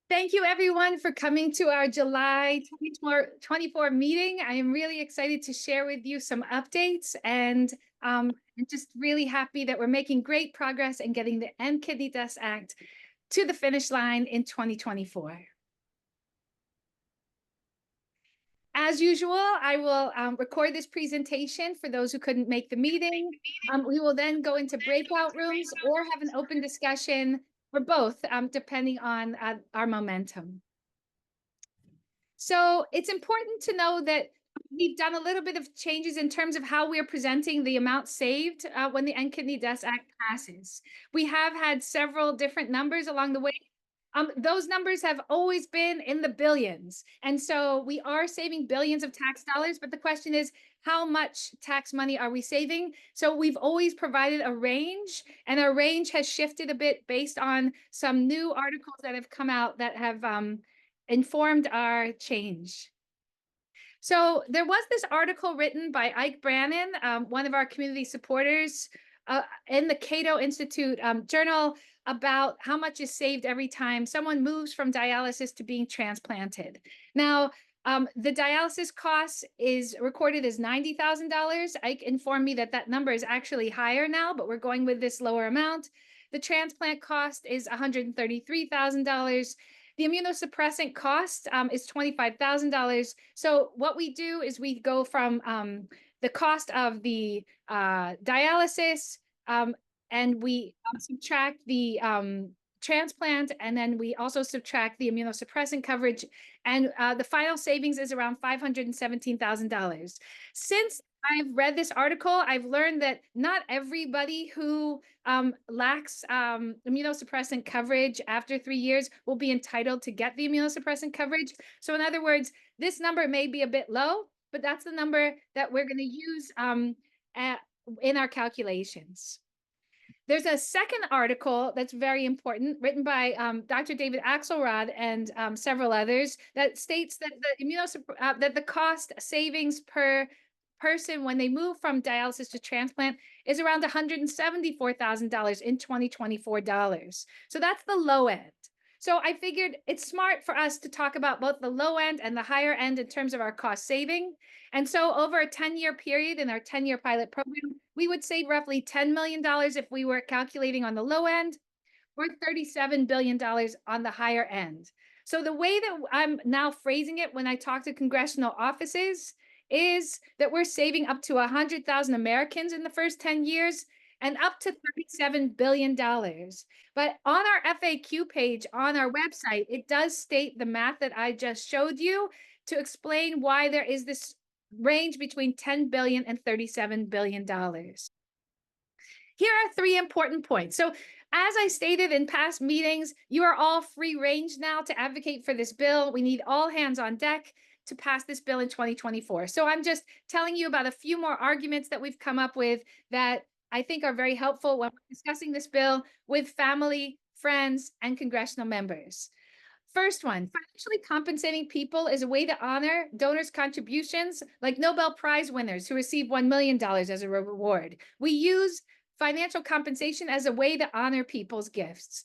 Thank you everyone for coming to our July 2024 meeting. I am really excited to share with you some updates and I'm just really happy that we're making great progress in getting the End Kidney Deaths Act to the finish line in 2024. As usual, I will record this presentation for those who couldn't make the meeting. We will then go into breakout rooms or have an open discussion for both, depending on our momentum. So it's important to know that we've done a little bit of changes in terms of how we're presenting the amount saved when the End Kidney Deaths Act passes. We have had several different numbers along the way. Those numbers have always been in the billions. And so we are saving billions of tax dollars, but the question is, how much tax money are we saving? So we've always provided a range, and our range has shifted a bit based on some new articles that have come out that have informed our change. So there was this article written by Ike Brannon, one of our community supporters, in the Cato Institute journal about how much is saved every time someone moves from dialysis to being transplanted. Now, the dialysis cost is recorded as $90,000. Ike informed me that that number is actually higher now, but we're going with this lower amount. The transplant cost is $133,000. The immunosuppressant cost is $25,000. So what we do is we go from the cost of the dialysis and we subtract the transplant, and then we also subtract the immunosuppressant coverage, and the final savings is around $517,000. Since I've read this article, I've learned that not everybody who lacks immunosuppressant coverage after 3 years will be entitled to get the immunosuppressant coverage. So in other words, this number may be a bit low, but that's the number that we're going to use in our calculations. There's a second article that's very important, written by Dr. David Axelrod and several others, that states that the cost savings per person when they move from dialysis to transplant is around $174,000 in 2024 dollars. So that's the low end. So I figured it's smart for us to talk about both the low end and the higher end in terms of our cost saving. And so over a 10-year period in our 10-year pilot program, we would save roughly $10 million if we were calculating on the low end, or $37 billion on the higher end. So the way that I'm now phrasing it when I talk to congressional offices is that we're saving up to 100,000 Americans in the first 10 years and up to $37 billion. But on our FAQ page on our website, it does state the math that I just showed you to explain why there is this range between $10 billion and $37 billion. Here are 3 important points. So as I stated in past meetings, you are all free range now to advocate for this bill. We need all hands on deck to pass this bill in 2024. So I'm just telling you about a few more arguments that we've come up with that I think are very helpful when we're discussing this bill with family, friends, and congressional members. First one, financially compensating people is a way to honor donors' contributions, like Nobel Prize winners who receive $1 million as a reward. We use financial compensation as a way to honor people's gifts.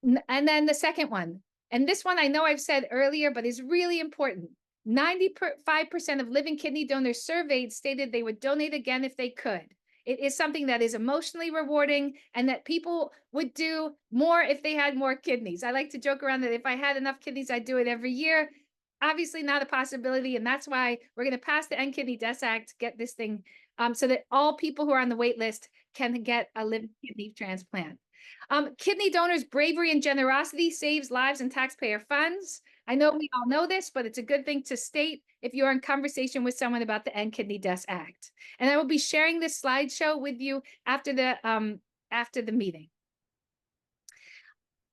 And then the second one, and this one I know I've said earlier, but is really important. 95% of living kidney donors surveyed stated they would donate again if they could. It is something that is emotionally rewarding and that people would do more if they had more kidneys. I like to joke around that if I had enough kidneys, I'd do it every year. Obviously not a possibility, and that's why we're going to pass the End Kidney Deaths Act, get this thing so that all people who are on the wait list can get a living kidney transplant. Kidney donors' bravery and generosity saves lives and taxpayer funds. I know we all know this, but it's a good thing to state if you're in conversation with someone about the End Kidney Deaths Act. And I will be sharing this slideshow with you after the meeting.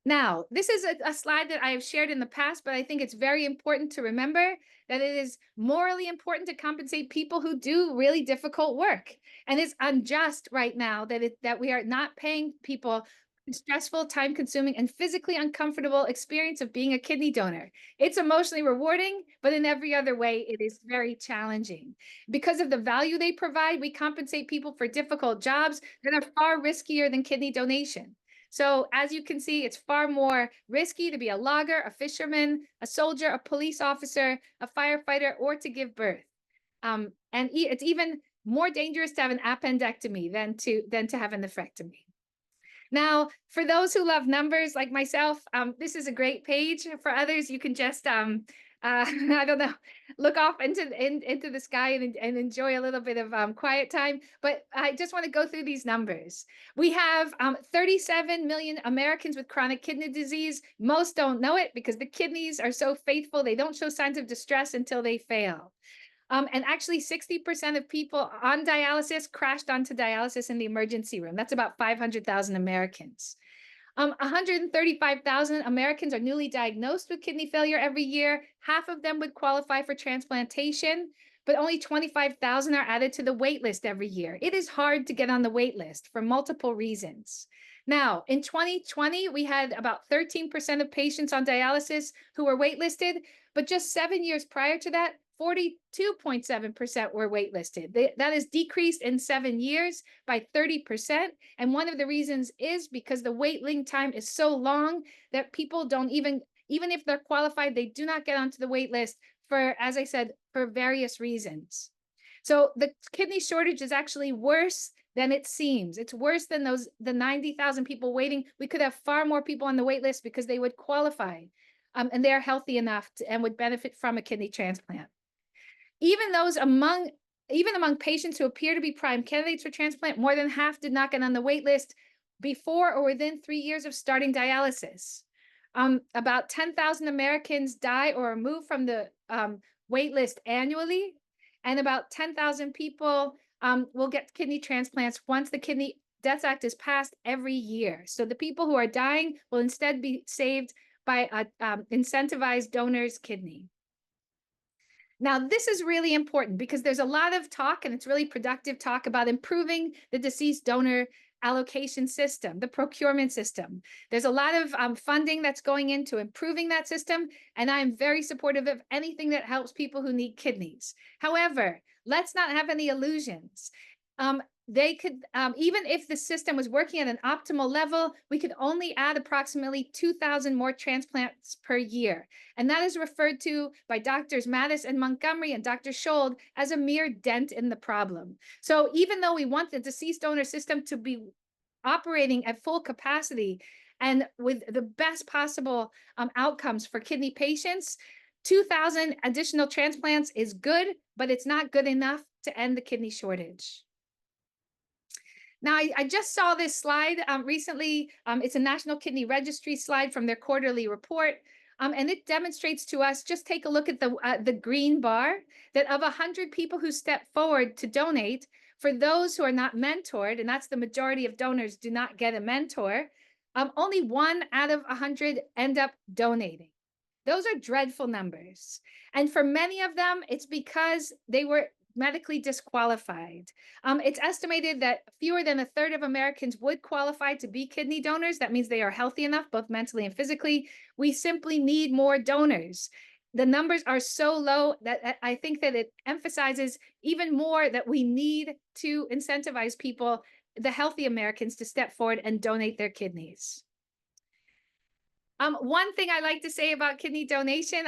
Now, this is a slide that I have shared in the past, but I think it's very important to remember that it is morally important to compensate people who do really difficult work. And it's unjust right now that we are not paying people stressful, time-consuming, and physically uncomfortable experience of being a kidney donor. It's emotionally rewarding, but in every other way, it is very challenging. Because of the value they provide, we compensate people for difficult jobs that are far riskier than kidney donation. So as you can see, it's far more risky to be a logger, a fisherman, a soldier, a police officer, a firefighter, or to give birth. It's even more dangerous to have an appendectomy than to have a nephrectomy. Now, for those who love numbers like myself, this is a great page. For others, you can just, I don't know, look off into the sky and enjoy a little bit of quiet time. But I just want to go through these numbers. We have 37 million Americans with chronic kidney disease. Most don't know it because the kidneys are so faithful. They don't show signs of distress until they fail. And actually 60% of people on dialysis crashed onto dialysis in the emergency room. That's about 500,000 Americans. 135,000 Americans are newly diagnosed with kidney failure every year. Half of them would qualify for transplantation, but only 25,000 are added to the wait list every year. It is hard to get on the wait list for multiple reasons. Now, in 2020, we had about 13% of patients on dialysis who were waitlisted, but just 7 years prior to that, 42.7% were waitlisted. That is decreased in 7 years by 30%. And one of the reasons is because the waiting time is so long that people don't even if they're qualified, they do not get onto the wait list for, as I said, for various reasons. So the kidney shortage is actually worse than it seems. It's worse than the 90,000 people waiting. We could have far more people on the wait list because they would qualify and they're healthy enough and would benefit from a kidney transplant. Even among patients who appear to be prime candidates for transplant, more than half did not get on the wait list before or within 3 years of starting dialysis. About 10,000 Americans die or are moved from the wait list annually, and about 10,000 people will get kidney transplants once the Kidney Death Act is passed every year. So the people who are dying will instead be saved by incentivized donor's kidney. Now, this is really important because there's a lot of talk, and it's really productive talk, about improving the deceased donor allocation system, the procurement system. There's a lot of funding that's going into improving that system, and I'm very supportive of anything that helps people who need kidneys. However, let's not have any illusions. They could, even if the system was working at an optimal level, we could only add approximately 2,000 more transplants per year. And that is referred to by Doctors Mattis and Montgomery and Dr. Schold as a mere dent in the problem. So even though we want the deceased donor system to be operating at full capacity and with the best possible outcomes for kidney patients, 2,000 additional transplants is good, but it's not good enough to end the kidney shortage. Now, I just saw this slide recently. It's a National Kidney Registry slide from their quarterly report. And it demonstrates to us, just take a look at the green bar, that of 100 people who step forward to donate, for those who are not mentored, and that's the majority of donors do not get a mentor, only 1 out of 100 end up donating. Those are dreadful numbers. And for many of them, it's because they were medically disqualified. It's estimated that fewer than a third of Americans would qualify to be kidney donors. That means they are healthy enough, both mentally and physically. We simply need more donors. The numbers are so low that I think that it emphasizes even more that we need to incentivize people, the healthy Americans, to step forward and donate their kidneys. One thing I like to say about kidney donation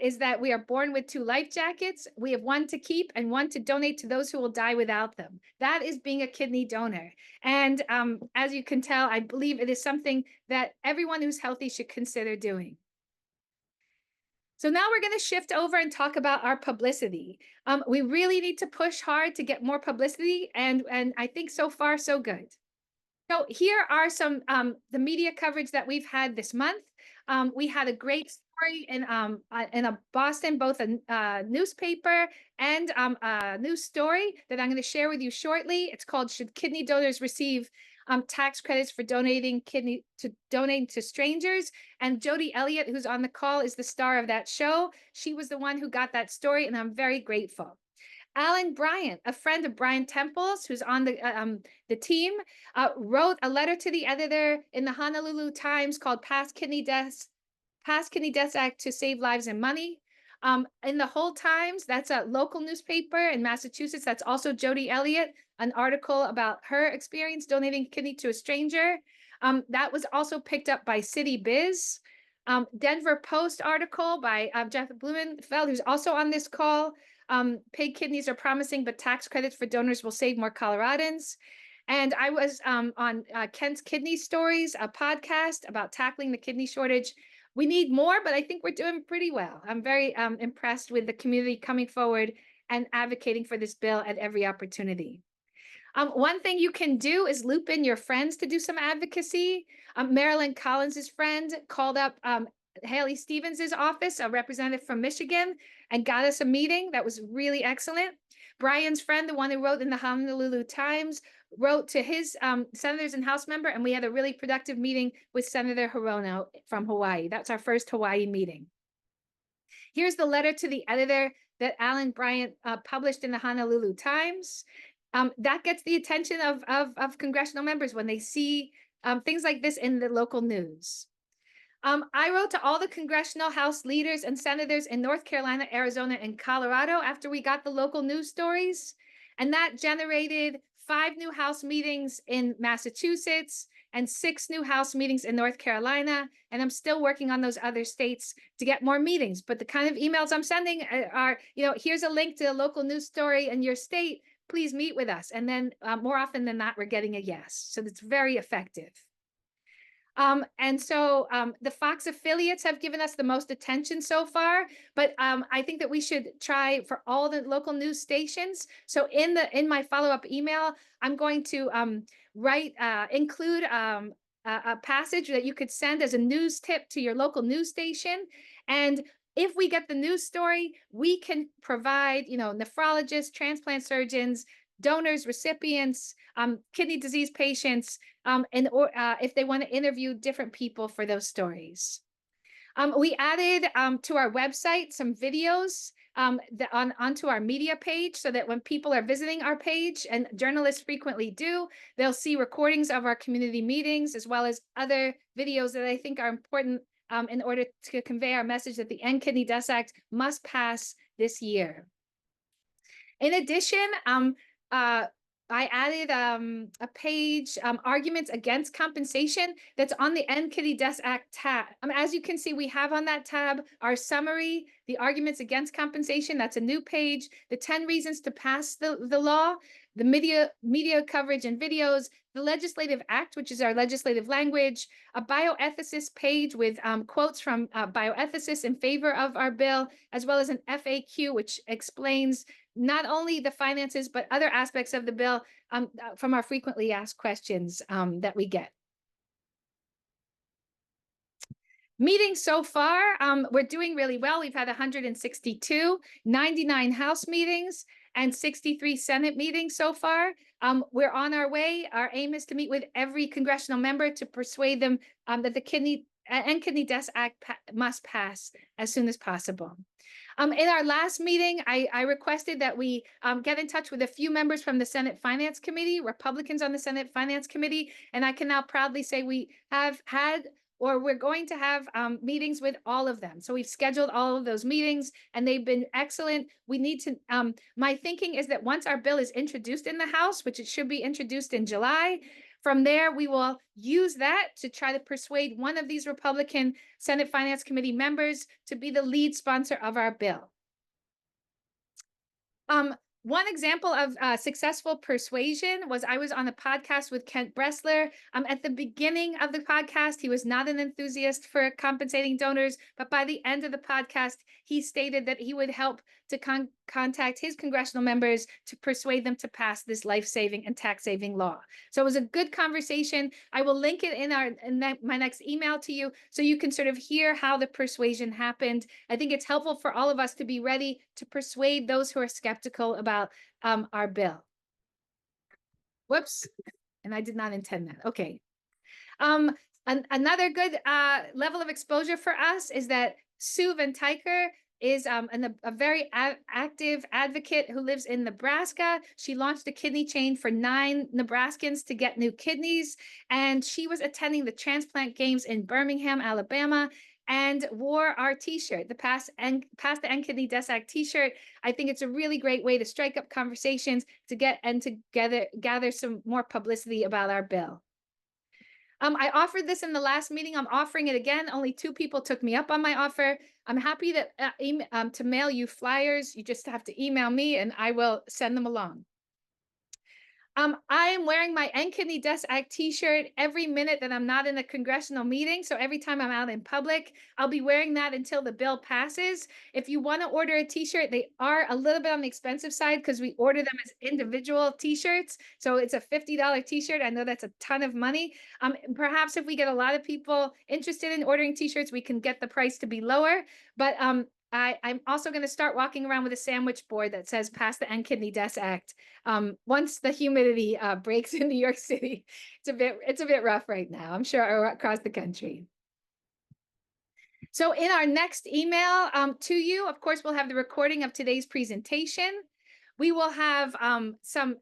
is that we are born with 2 life jackets. We have 1 to keep and 1 to donate to those who will die without them. That is being a kidney donor. And as you can tell, I believe it is something that everyone who's healthy should consider doing. So now we're going to shift over and talk about our publicity. We really need to push hard to get more publicity, and I think so far, so good. So here are some the media coverage that we've had this month. We had a great story in a Boston, both a newspaper and a news story that I'm going to share with you shortly. It's called "Should Kidney Donors Receive Tax Credits for Donating to Strangers?" And Jody Elliott, who's on the call, is the star of that show. She was the one who got that story, and I'm very grateful. Alan Bryant, a friend of Brian Temple's, who's on the team, wrote a letter to the editor in the Honolulu Times called Pass Kidney Deaths Act to Save Lives and Money. In the whole Times, that's a local newspaper in Massachusetts. That's also Jody Elliott, an article about her experience donating kidney to a stranger. That was also picked up by City Biz. Denver Post article by Jeff Blumenfeld, who's also on this call. Pig kidneys are promising, but tax credits for donors will save more Coloradans. And I was on Kent's Kidney Stories, a podcast about tackling the kidney shortage. We need more, but I think we're doing pretty well. I'm very impressed with the community coming forward and advocating for this bill at every opportunity. One thing you can do is loop in your friends to do some advocacy. Marilyn Collins's friend called up Haley Stevens's office, a representative from Michigan, and got us a meeting that was really excellent. Brian's friend, the one who wrote in the Honolulu Times, wrote to his senators and House member, and we had a really productive meeting with Senator Hirono from Hawaii. That's our first Hawaii meeting. Here's the letter to the editor that Alan Bryant published in the Honolulu Times. That gets the attention of congressional members when they see things like this in the local news. I wrote to all the congressional House leaders and senators in North Carolina, Arizona, and Colorado after we got the local news stories. And that generated 5 new House meetings in Massachusetts and 6 new House meetings in North Carolina. And I'm still working on those other states to get more meetings. But the kind of emails I'm sending are, here's a link to a local news story in your state. Please meet with us. And then more often than not, we're getting a yes. So it's very effective. And so the Fox affiliates have given us the most attention so far, but I think that we should try for all the local news stations. So in my follow-up email, I'm going to include a passage that you could send as a news tip to your local news station. And if we get the news story, we can provide, nephrologists, transplant surgeons, donors, recipients, kidney disease patients, if they want to interview different people for those stories. We added to our website some videos onto our media page so that when people are visiting our page, and journalists frequently do, they'll see recordings of our community meetings as well as other videos that I think are important in order to convey our message that the End Kidney Deaths Act must pass this year. In addition, I added a page, arguments against compensation, that's on the End Kidney Deaths Act tab. As you can see, we have on that tab our summary, the arguments against compensation, that's a new page, the 10 reasons to pass the law, the media coverage and videos, the legislative act, which is our legislative language, a bioethicist page with quotes from bioethicists in favor of our bill, as well as an FAQ, which explains not only the finances, but other aspects of the bill from our frequently asked questions that we get. Meetings so far, we're doing really well. We've had 162, 99 House meetings, and 63 Senate meetings so far. We're on our way. Our aim is to meet with every congressional member to persuade them that the End Kidney Deaths Act must pass as soon as possible. In our last meeting, I requested that we get in touch with a few members from the Senate Finance Committee, Republicans on the Senate Finance Committee, and I can now proudly say we have had, or we're going to have meetings with all of them. So we've scheduled all of those meetings and they've been excellent. We need to, my thinking is that once our bill is introduced in the House, which it should be introduced in July, from there, we will use that to try to persuade one of these Republican Senate Finance Committee members to be the lead sponsor of our bill. One example of successful persuasion was I was on a podcast with Kent Bressler. At the beginning of the podcast, he was not an enthusiast for compensating donors, but by the end of the podcast, he stated that he would help to contact his congressional members to persuade them to pass this life-saving and tax-saving law. So it was a good conversation. I will link it in my next email to you so you can sort of hear how the persuasion happened. I think it's helpful for all of us to be ready to persuade those who are skeptical about our bill. Whoops, and I did not intend that. Okay. Another good level of exposure for us is that Sue Van Tijker is a very active advocate who lives in Nebraska. She launched a kidney chain for 9 Nebraskans to get new kidneys. And she was attending the transplant games in Birmingham, Alabama. and wore our t-shirt, the Pass the End Kidney Death Act t-shirt. I think it's a really great way to strike up conversations to get and to gather some more publicity about our bill. I offered this in the last meeting. I'm offering it again. Only 2 people took me up on my offer. I'm happy to mail you flyers. You just have to email me and I will send them along. I am wearing my End Kidney Death Act t-shirt every minute that I'm not in a congressional meeting. So every time I'm out in public, I'll be wearing that until the bill passes. If you want to order a t-shirt, they are a little bit on the expensive side because we order them as individual t-shirts. So it's a $50 t-shirt. I know that's a ton of money. Perhaps if we get a lot of people interested in ordering t-shirts, we can get the price to be lower. But I'm also going to start walking around with a sandwich board that says Pass the End Kidney Death Act. Once the humidity breaks in New York City, it's a bit rough right now, I'm sure, across the country. So in our next email to you, of course, we'll have the recording of today's presentation. We will have some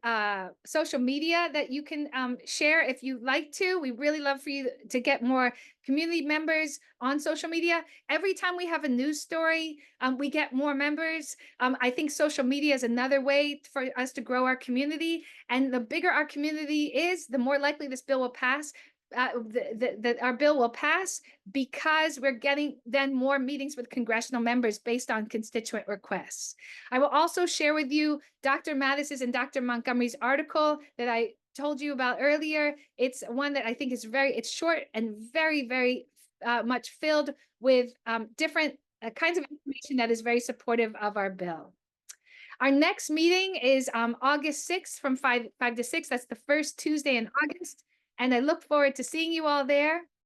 social media that you can share if you'd like to. We really love for you to get more community members on social media. Every time we have a news story, we get more members. I think social media is another way for us to grow our community. And the bigger our community is, the more likely this bill will pass. That our bill will pass because we're getting then more meetings with congressional members based on constituent requests. I will also share with you Dr. Mattis's and Dr. Montgomery's article that I told you about earlier. It's one that I think is it's short and very, very much filled with different kinds of information that is very supportive of our bill. Our next meeting is August 6th from 5 to 6. That's the first Tuesday in August. And I look forward to seeing you all there.